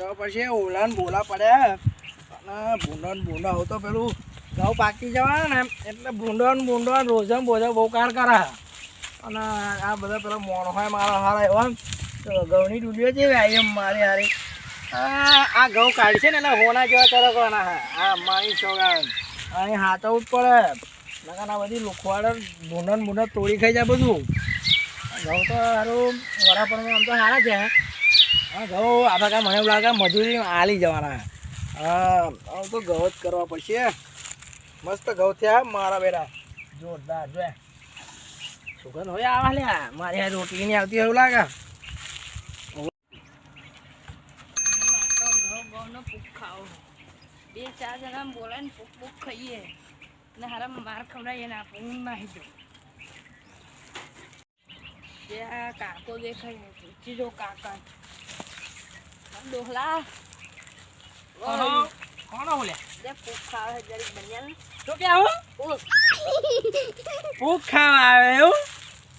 તો પછી ઓલા ને બોલા પડ્યા અને ભૂંડો આવું તો પેલું ઘઉં પાકી જવાના ને એટલે ભૂંડો રોજમ બોજો બહુ કાર કરે અને આ બધા પેલા મોણ હોય મારા હારા એવા ઘઉંની ડૂબીઓ છે એમ મારી હારી આ ઘઉં કાઢશે ને એટલે હોના જેવા તરકવાના હા મારી ચોગાન અહીં હાચવું જ પડે નકા આ બધી લુખવાડ ભૂંડો તોડી ખાઈ જાય બધું ઘઉં તો સારું વરાપરમાં આમ તો સારા છે હા ઘઉં આપણે કાંઈ મને એવું લાગે મજૂરી આલી જવાના હા તો ઘઉં જ કરવા પડશે મસ્ત ઘઉં થયા મારા બેટા જોરદાર જો સુગંધ હોય આવા લ્યા મારી આ રોટલી નહીં આવતી એવું લાગે બે ચાર જણા બોલાય ને પૂક ખાઈએ ને હારા માર ખવડાવીએ ને આપણું નાહી દો ત્યાં કાકો દેખાય ને ચીજો કાકા ડોહલા કોણ બોલ્યા જે પૂક ખાવે જરી બન્યા શું કે આવું પૂક ખાવા આવે એવું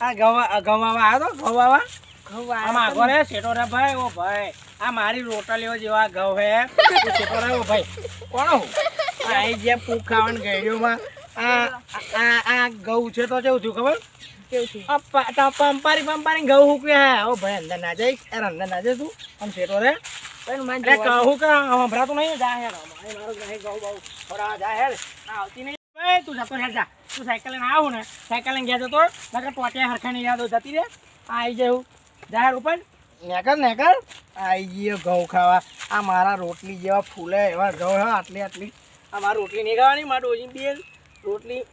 આ ગવાવા આવ્યો તો ગવાવા આમાં ઘરે શેઠો રે ભાઈ ઓ ભાઈ આ મારી રોટલીઓ જેવા ઘઉં હે શેઠો રે ઓ ભાઈ કોણ હું આ જે પૂક ખાવાનું ગેડીઓમાં આ ઘઉં છે તો કેવું થયું ખબર પંપારી ઘઉં હુક્યા હે ઓ ભાઈ અંદર ના જાય અંદર ના જાય તું આમ શેઠો રે કહું કે હમણાં તો નહીં જા હેર મારું નહીં ઘઉં બહુ થોડા જા હેર આવતી નહીં તું જતો હેર જા તું સાયકલ લઈને આવું ને સાયકલ લઈને ગયા જતો નકર ટોટિયા હરખાની યાદો જતી રે આવી જાય જાહેર ઉપર નેકર આવી ગયો ઘઉં ખાવા આ મારા રોટલી જેવા ફૂલે એવા ઘઉં હા આટલી આ મારી રોટલી નહીં ખાવાની મારા ડોજી પીએ રોટલી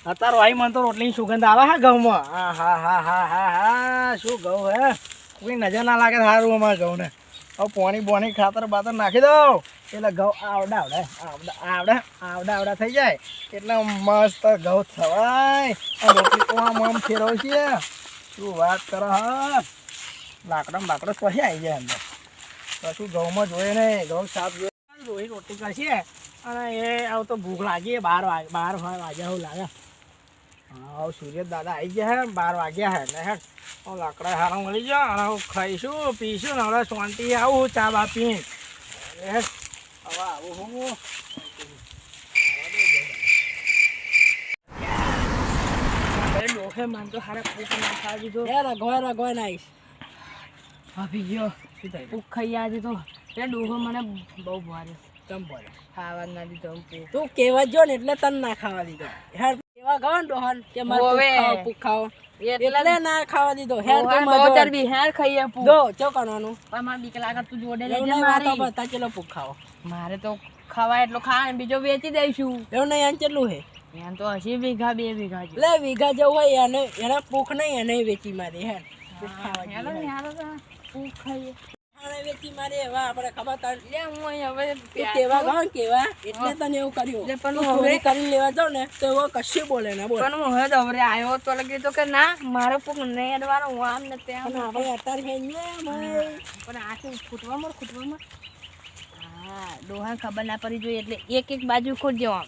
અત્યારે આવી મને તો રોટલીની સુગંધ આવે હા ઘઉંમાં હા શું ઘઉં હે કોઈ નજર ના લાગે સારું અમારે ઘઉંને હવે પોણી ખાતર બાતર નાખી દઉં એટલે ઘઉં આવડા થઈ જાય એટલે મસ્ત ઘઉં થવાય રોટલી તો આમ ફેરવ છે શું વાત કરો હા લાકડો પછી આવી જાય અંદર પછી ઘઉંમાં જોઈએ ને ઘઉં સાફ જોઈએ રોહી રોટલી કરશે અને એ આવ તો ભૂખ લાગી 12 વાગ્યા એવું લાગે હા સૂર્ય દાદા આવી ગયા હે 12 વાગ્યા હે ને હે લાકડા હારા મળી જાય અને ખાઈશું પીશું ને હવે શાંતિ આવું ચા બા પીને હવે આવું હું ડોહે માન તો હારા પૂક ના ખાવા દીધો રગોય નાઈશ ભાભી ગયો પૂક ખાઈ આજે તો એ ડોહો મને બહુ ભારે તમ બોલે ખાવા ના દીધો તું કેવા જો ને એટલે તને ના ખાવા દીધો હેર કેવા ગયો ડોહન કે મારે પૂક ખાઓ એટલે ના ખાવા દીધો હેર તો બહુ ચરબી હેર ખાઈએ પૂક જો ચો કરવાનું પણ માર બીક લાગે તું જોડે લેજે મારી બતા ચલો પૂક ખાઓ મારે તો ખાવા એટલો ખા બીજો વેચી દઈશું એવું નહીં આન કેટલું હે એમ તો 80 વીઘા 2 વીઘા લે વીઘા જેવું હોય એને પૂક નહીં એને વેચી મારી હેર પૂક ખાવા હેલો પૂક ખાઈએ આને વેચી મારી એવા આપણે ખબર તાર લે હું હવે કેવા ગાવ કેવા એટલે તને એવું કર્યું લે પણ હવે કરી લેવા જાવ ને તો એવો કશું બોલે ના બોલ પણ હું હવે દવરે આવ્યો તો લગી તો કે ના મારો પૂક નહીં અડવાનો હું આમ ને તેમ આપણે અત્યારે હે ને પણ આખું ખૂટવામાં હા ડોહા ખબર ના પડી જોઈએ એટલે એક બાજુ ખોટ દેવા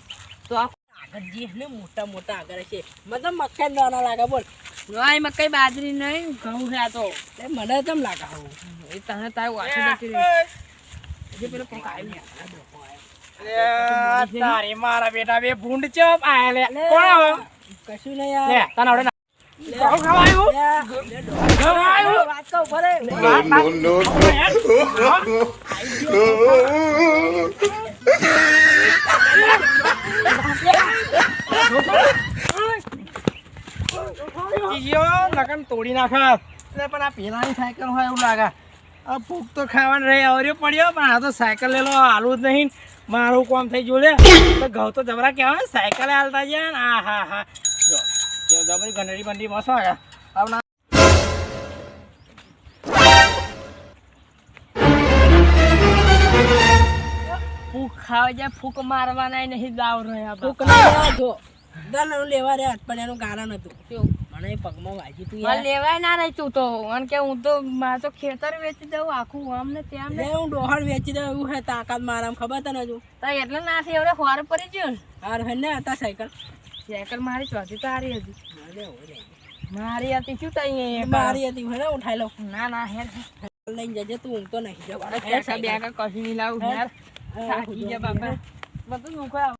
તો આગળ જે ને મોટા આગળ છે મતલબ મકાઈ દાણા લાગે બોલ નહીં મકાઈ બાજરી નહીં ઘઉં છે આ તો એ મને કેમ લાગે હું એ તને તારું વાંચી નથી જે પેલો કોક આવ્યો તારે મારા બેટા બે ભૂંડ ચપ આયા લે કોણ આવો કશું નહીં યાર લે તને આવડે ના ઘઉં ખાવા આવ્યો વાત કહો ભરે નો લગન તોડી નાખા એટલે પણ આ પેલાની સાયકલ હોય એવું લાગે આ ફૂક તો ખાવાનું રહે અવર્યો પડ્યો પણ આ તો સાયકલ લેલો હાલવું જ નહીં મારું કામ થઈ જોડે તો ઘઉં તો જબરા કહેવાય સાયકલે હાલતા જાય ને હા જો જબરી ગંડરી બંડી મસ્ત વાગે ફૂક ખાવા જાય ફૂક મારવાના નહીં દાવ રહ્યા ફૂક જો દન લેવા રે પણ એનું કારણ હતું મને પગમાં વાગી તું યાર લેવાય ના રહી તું તો અને કે હું તો માર તો ખેતર વેચી દઉં આખું આમ ને તેમ ને હું ડોહળ વેચી દઉં એવું હે તાકાત મારામ ખબર તને હજુ તો એટલે ના છે એવડે હોર પડી ગયો ને હાર હે ને હતા સાયકલ મારી ચોથી તારી હતી મારી હતી શું તઈ મારી હતી ભલે ઉઠાઈ લો ના હે લઈને જજે તું ઊંઘતો નહીં જવાનું કશું નહીં લાવું યાર થાકી ગયા બાપા બધું દુખાય